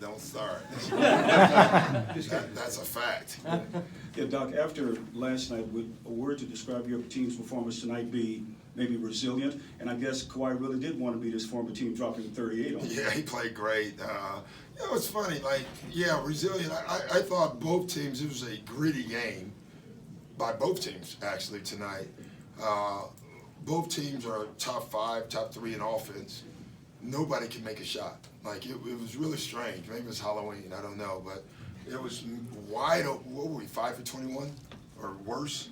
don't start. That's a fact. Yeah, Doc, after last night, would a word to describe your team's performance tonight be maybe resilient? And I guess Kawhi really did want to beat his former team, dropping 38 on him. Yeah, he played great. It's funny, resilient. I thought both teams, it was a gritty game by both teams, actually, tonight. Both teams are top 5, top 3 in offense. Nobody can make a shot. It was really strange. Maybe it was Halloween, I don't know, but it was wide open. What were we, 5 for 21 or worse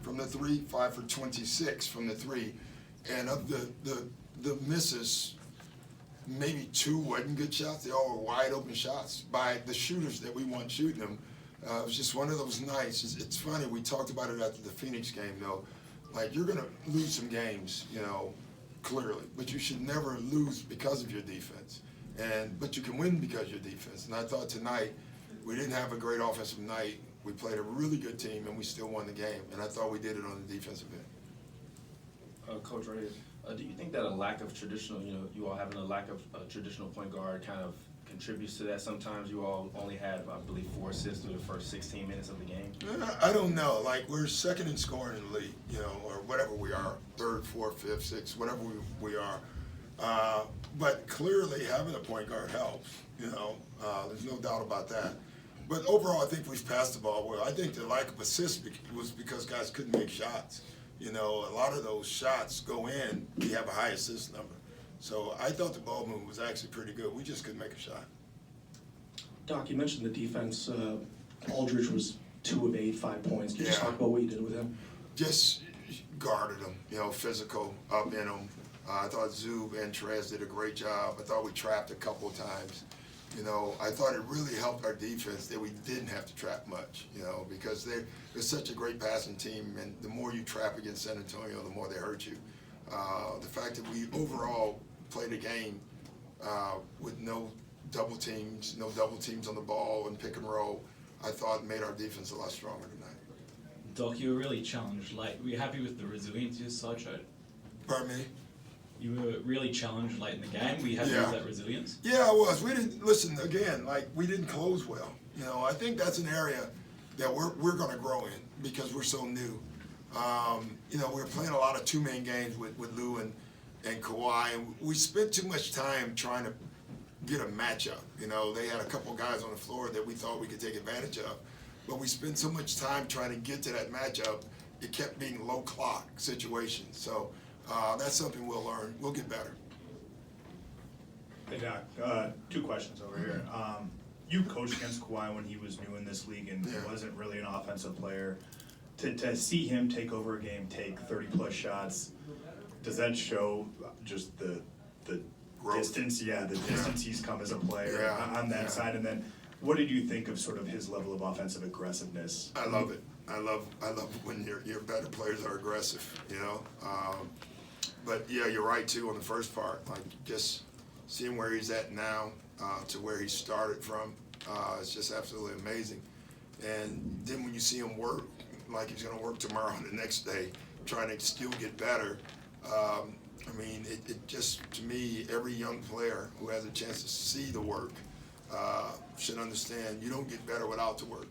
from the 3? 5 for 26 from the 3. And of the misses, maybe 2 wasn't good shots. They all were wide open shots by the shooters that we want shooting them. It was just one of those nights. It's funny, we talked about it after the Phoenix game, though. You're going to lose some games, clearly, but you should never lose because of your defense. But you can win because of your defense. And I thought tonight we didn't have a great offensive night. We played a really good team, and we still won the game. And I thought we did it on the defensive end. Coach Ray, do you think that a lack of traditional, you all having a lack of a traditional point guard kind of contributes to that? Sometimes you all only had, I believe, 4 assists through the first 16 minutes of the game. I don't know. We're second in scoring in the league, or whatever we are, 3rd, 4th, 5th, 6th, whatever we are. But clearly having a point guard helps. There's no doubt about that. But overall, I think we've passed the ball well. I think the lack of assists was because guys couldn't make shots. A lot of those shots go in, you have a high assist number. So I thought the ball movement was actually pretty good. We just couldn't make a shot. Doc, you mentioned the defense. Aldridge was 2 of 8, 5 points. Can you just talk about what you did with him? Just guarded him, physical, up in him. I thought Zub and Trez did a great job. I thought we trapped a couple of times. I thought it really helped our defense that we didn't have to trap much, because they're such a great passing team, and the more you trap against San Antonio, the more they hurt you. The fact that we overall played a game with no double teams on the ball and pick and roll, I thought made our defense a lot stronger tonight. Doc, you were really challenged late. Were you happy with the resilience you showed? Pardon me? You were really challenged late in the game. Were you happy with that resilience? Yeah, I was. We didn't, listen, again, we didn't close well. I think that's an area that we're going to grow in because we're so new. We were playing a lot of 2-man games with Lou and Kawhi, and we spent too much time trying to get a matchup. They had a couple guys on the floor that we thought we could take advantage of, but we spent so much time trying to get to that matchup, it kept being low clock situations. So that's something we'll learn. We'll get better. Hey, Doc, 2 questions over here. You coached against Kawhi when he was new in this league and wasn't really an offensive player. To see him take over a game, take 30-plus shots, does that show just the distance? Yeah, the distance he's come as a player on that side. And then, what did you think of sort of his level of offensive aggressiveness? I love it. I love when your better players are aggressive. But yeah, you're right too on the first part. Just seeing where he's at now to where he started from, it's just absolutely amazing. And then when you see him work, like he's going to work tomorrow and the next day, trying to still get better. It just, to me, every young player who has a chance to see the work should understand you don't get better without the work.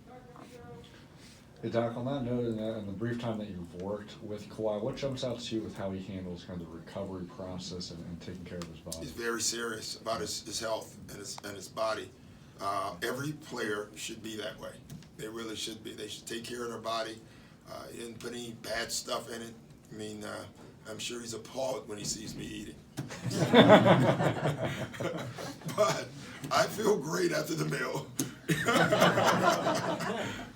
Hey, Doc, on that note, in the brief time that you've worked with Kawhi, what jumps out to you with how he handles kind of the recovery process and taking care of his body? He's very serious about his health and his body. Every player should be that way. They really should be. They should take care of their body. He didn't put any bad stuff in it. I'm sure he's appalled when he sees me eating. But I feel great after the meal.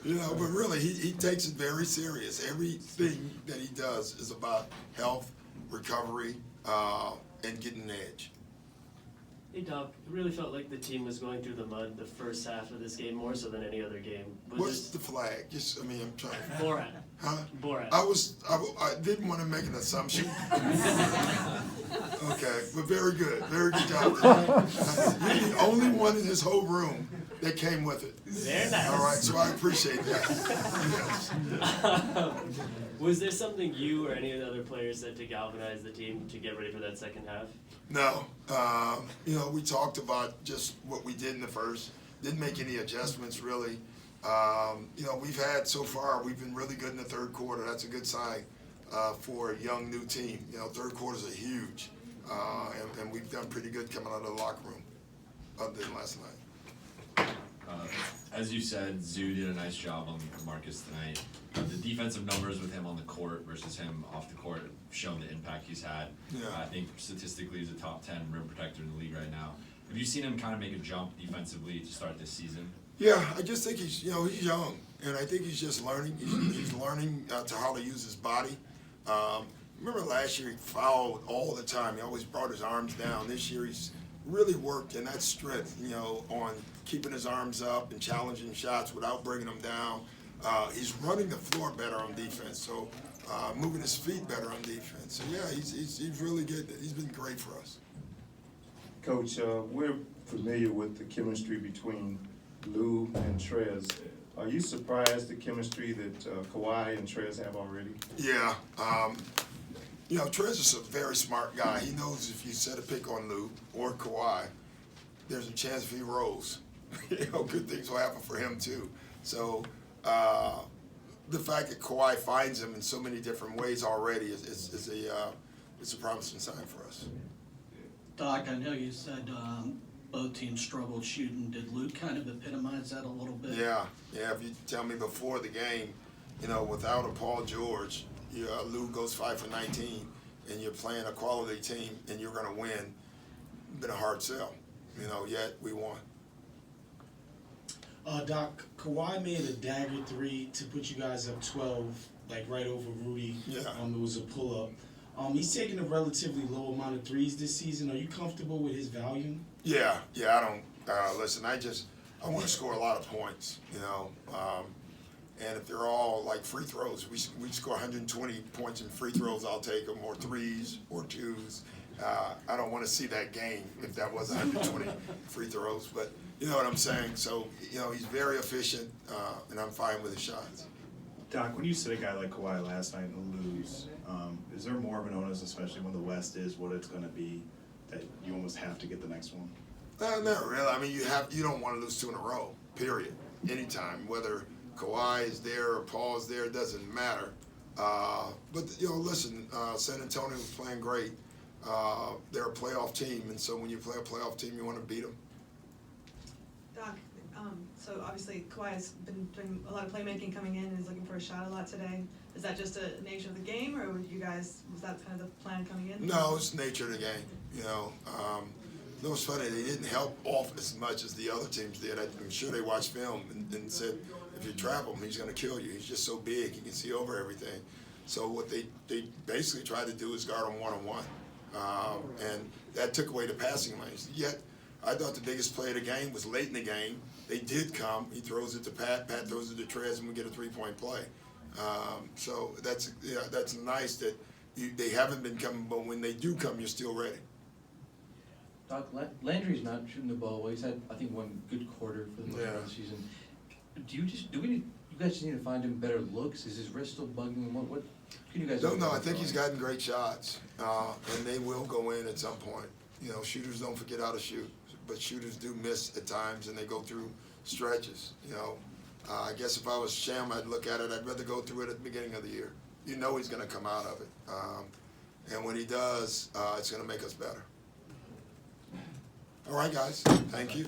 But really, he takes it very serious. Everything that he does is about health, recovery, and getting an edge. Hey, Doc, it really felt like the team was going through the mud the first half of this game, more so than any other game. What's the flag? I'm trying. Borat. Huh? Borat. I didn't want to make an assumption. Okay, but very good job. You're the only one in this whole room that came with it. Very nice. All right, so I appreciate that. Yes. Was there something you or any of the other players said to galvanize the team to get ready for that second half? No, we talked about just what we did in the first. Didn't make any adjustments really. We've had so far. We've been really good in the third quarter. That's a good sign for a young new team. Third quarters are huge, and we've done pretty good coming out of the locker room, other than last night. As you said, Zoo did a nice job on Marcus tonight. The defensive numbers with him on the court versus him off the court have shown the impact he's had. Yeah. I think statistically he's a top 10 rim protector in the league right now. Have you seen him kind of make a jump defensively to start this season? Yeah, I just think he's young, and I think he's just learning. He's learning to how to use his body. Remember last year he fouled all the time. He always brought his arms down. This year he's really worked in that strength, on keeping his arms up and challenging shots without bringing them down. He's running the floor better on defense, so moving his feet better on defense. So yeah, he's really good. He's been great for us. Coach, we're familiar with the chemistry between Lou and Trez. Are you surprised the chemistry that Kawhi and Trez have already? Yeah. Trez is a very smart guy. He knows if you set a pick on Lou or Kawhi, there's a chance if he rolls, good things will happen for him too. So the fact that Kawhi finds him in so many different ways already is a promising sign for us. Doc, I know you said both teams struggled shooting. Did Luke kind of epitomize that a little bit? Yeah. If you tell me before the game, without a Paul George, Lou goes 5 for 19, and you're playing a quality team, and you're going to win. Been a hard sell, yet we won. Doc, Kawhi made a dagger 3 to put you guys up 12, like right over Rudy. Yeah. It was a pull-up. He's taking a relatively low amount of threes this season. Are you comfortable with his volume? Yeah, I don't, listen, I want to score a lot of points, and if they're all like free throws, we score 120 points in free throws, I'll take them, or threes, or twos. I don't want to see that game if that was 120 free throws, but you know what I'm saying? So, he's very efficient, and I'm fine with his shots. Doc, when you sit a guy like Kawhi last night and lose, is there more of an onus, especially when the West is what it's going to be, that you almost have to get the next one? Not really. I mean, you don't want to lose 2 in a row, period. Anytime, whether Kawhi is there or Paul is there, it doesn't matter. But, listen, San Antonio was playing great. They're a playoff team, and so when you play a playoff team, you want to beat them. Doc, so obviously Kawhi's been doing a lot of playmaking coming in and is looking for a shot a lot today. Is that just a nature of the game, or was that kind of the plan coming in? No, it's the nature of the game. It was funny, they didn't help off as much as the other teams did. I'm sure they watched film and said, if you trap him, he's going to kill you. He's just so big, he can see over everything. So what they basically tried to do is guard him one-on-one. And that took away the passing lanes. Yet, I thought the biggest play of the game was late in the game. They did come. He throws it to Pat throws it to Trez, and we get a 3-point play. So that's nice that they haven't been coming, but when they do come, you're still ready. Doc, Landry's not shooting the ball well. He's had, I think, one good quarter for the most part of the season. You guys just need to find him better looks? Is his wrist still bugging him? What can you guys do? No, I think he's gotten great shots, and they will go in at some point. Shooters don't forget how to shoot, but shooters do miss at times, and they go through stretches. I guess if I was Sham, I'd look at it. I'd rather go through it at the beginning of the year. He's going to come out of it, and when he does, it's going to make us better. All right, guys. Thank you.